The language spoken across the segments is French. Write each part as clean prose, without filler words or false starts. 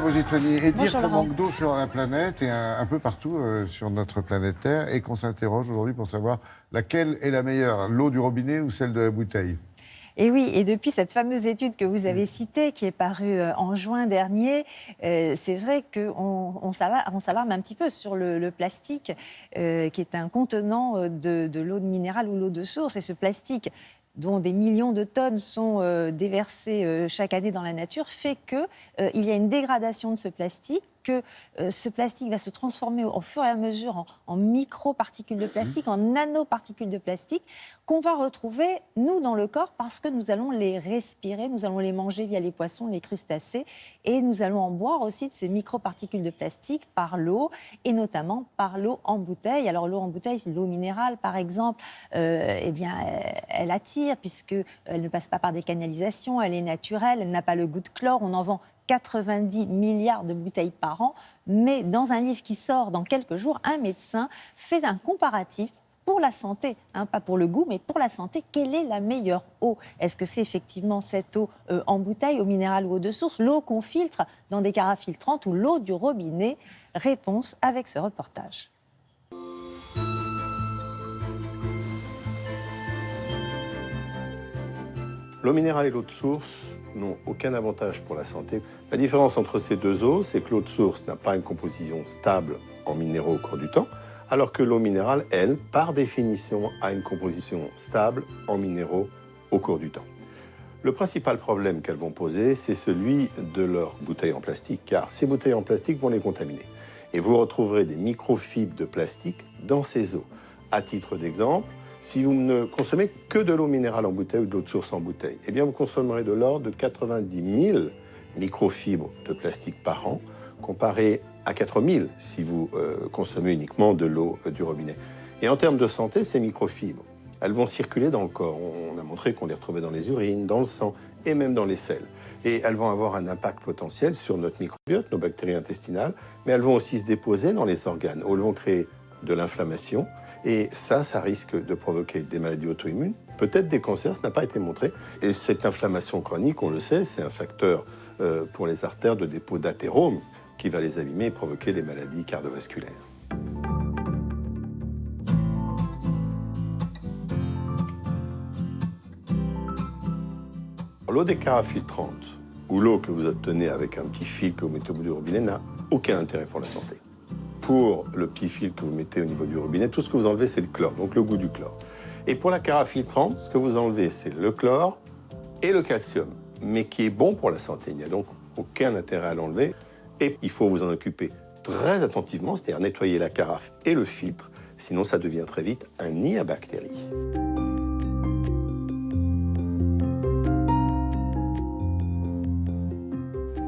Brigitte Fanny. Et dire Bonjour, qu'on Laurent. manque d'eau sur la planète et un peu partout sur notre planète Terre et qu'on s'interroge aujourd'hui pour savoir laquelle est la meilleure, l'eau du robinet ou celle de la bouteille. Et oui, et depuis cette fameuse étude que vous avez citée, qui est parue en juin dernier, c'est vrai qu'on s'alarme un petit peu sur le plastique, qui est un contenant de l'eau minérale ou l'eau de source. Et ce plastique, dont des millions de tonnes sont déversées chaque année dans la nature, fait qu'il y a une dégradation de ce plastique, que ce plastique va se transformer au fur et à mesure en microparticules de plastique, en nanoparticules de plastique, qu'on va retrouver, nous, dans le corps, parce que nous allons les respirer, nous allons les manger via les poissons, les crustacés, et nous allons en boire aussi de ces microparticules de plastique par l'eau, et notamment par l'eau en bouteille. Alors l'eau en bouteille, c'est l'eau minérale, par exemple, eh bien, elle attire, puisqu'elle ne passe pas par des canalisations, elle est naturelle, elle n'a pas le goût de chlore, on en vend 90 milliards de bouteilles par an, mais dans un livre qui sort dans quelques jours, un médecin fait un comparatif pour la santé, pas pour le goût, mais pour la santé. Quelle est la meilleure eau? Est-ce que c'est effectivement cette eau en bouteille, eau minérale ou eau de source, l'eau qu'on filtre dans des carafes filtrantes ou l'eau du robinet? Réponse avec ce reportage. L'eau minérale et l'eau de source n'ont aucun avantage pour la santé. La différence entre ces deux eaux, c'est que l'eau de source n'a pas une composition stable en minéraux au cours du temps, alors que l'eau minérale, elle, par définition, a une composition stable en minéraux au cours du temps. Le principal problème qu'elles vont poser, c'est celui de leurs bouteilles en plastique, car ces bouteilles en plastique vont les contaminer. Et vous retrouverez des microfibres de plastique dans ces eaux. À titre d'exemple, si vous ne consommez que de l'eau minérale en bouteille ou de l'eau de source en bouteille, eh bien vous consommerez de l'ordre de 90 000 microfibres de plastique par an, comparé à 4 000 si vous consommez uniquement de l'eau du robinet. Et en termes de santé, ces microfibres, elles vont circuler dans le corps. On a montré qu'on les retrouvait dans les urines, dans le sang et même dans les selles. Et elles vont avoir un impact potentiel sur notre microbiote, nos bactéries intestinales, mais elles vont aussi se déposer dans les organes, où elles vont créer de l'inflammation. Et ça risque de provoquer des maladies auto-immunes, peut-être des cancers, ça n'a pas été montré. Et cette inflammation chronique, on le sait, c'est un facteur pour les artères de dépôt d'athérome qui va les abîmer et provoquer des maladies cardiovasculaires. L'eau des carafes filtrantes ou l'eau que vous obtenez avec un petit fil que vous mettez au bout du robinet n'a aucun intérêt pour la santé. Pour le petit fil que vous mettez au niveau du robinet, tout ce que vous enlevez, c'est le chlore, donc le goût du chlore. Et pour la carafe filtrante, ce que vous enlevez, c'est le chlore et le calcium, mais qui est bon pour la santé. Il n'y a donc aucun intérêt à l'enlever. Et il faut vous en occuper très attentivement, c'est-à-dire nettoyer la carafe et le filtre, sinon ça devient très vite un nid à bactéries.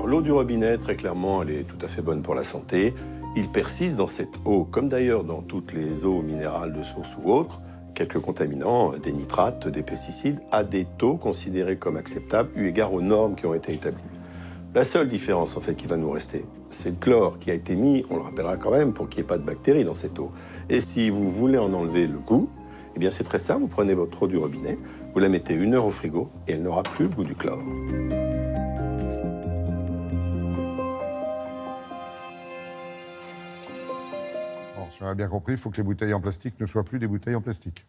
L'eau du robinet, très clairement, elle est tout à fait bonne pour la santé. Il persiste dans cette eau, comme d'ailleurs dans toutes les eaux minérales de source ou autres, quelques contaminants, des nitrates, des pesticides, à des taux considérés comme acceptables eu égard aux normes qui ont été établies. La seule différence en fait qui va nous rester, c'est le chlore qui a été mis, on le rappellera quand même, pour qu'il n'y ait pas de bactéries dans cette eau. Et si vous voulez en enlever le goût, eh bien c'est très simple, vous prenez votre eau du robinet, vous la mettez 1 heure au frigo et elle n'aura plus le goût du chlore. Bon, si on a bien compris, il faut que les bouteilles en plastique ne soient plus des bouteilles en plastique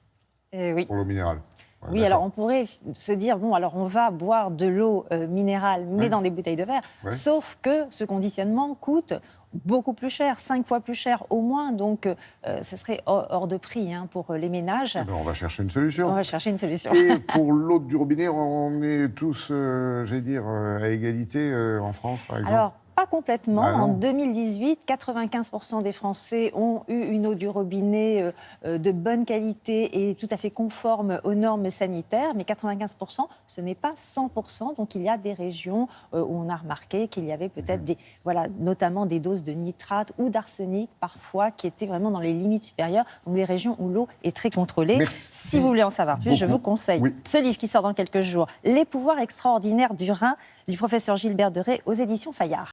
Oui. pour l'eau minérale. Ouais, Oui, alors on pourrait se dire, bon, alors on va boire de l'eau minérale, mais dans des bouteilles de verre, sauf que ce conditionnement coûte beaucoup plus cher, 5 fois plus cher au moins, donc ce serait hors de prix pour les ménages. On va chercher une solution. On va chercher une solution. Et pour l'eau du robinet, on est tous, à égalité en France, par exemple. Alors, pas complètement. Ah en 2018, 95% des Français ont eu une eau du robinet de bonne qualité et tout à fait conforme aux normes sanitaires. Mais 95%, ce n'est pas 100%. Donc il y a des régions où on a remarqué qu'il y avait peut-être notamment des doses de nitrate ou d'arsenic parfois qui étaient vraiment dans les limites supérieures. Donc des régions où l'eau est très contrôlée. Merci si vous voulez en savoir plus, je vous conseille ce livre qui sort dans quelques jours, Les pouvoirs extraordinaires du rein, du professeur Gilbert Deray aux éditions Fayard.